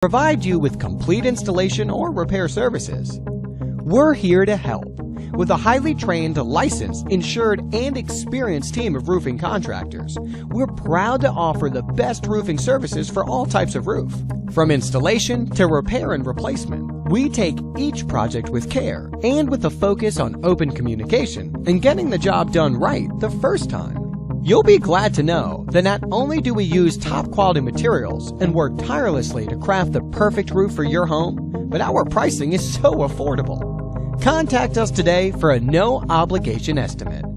provide you with complete installation or repair services. We're here to help. With a highly trained, licensed, insured, and experienced team of roofing contractors, we're proud to offer the best roofing services for all types of roof. From installation to repair and replacement, we take each project with care and with a focus on open communication and getting the job done right the first time. You'll be glad to know that not only do we use top quality materials and work tirelessly to craft the perfect roof for your home, but our pricing is so affordable. Contact us today for a no obligation estimate.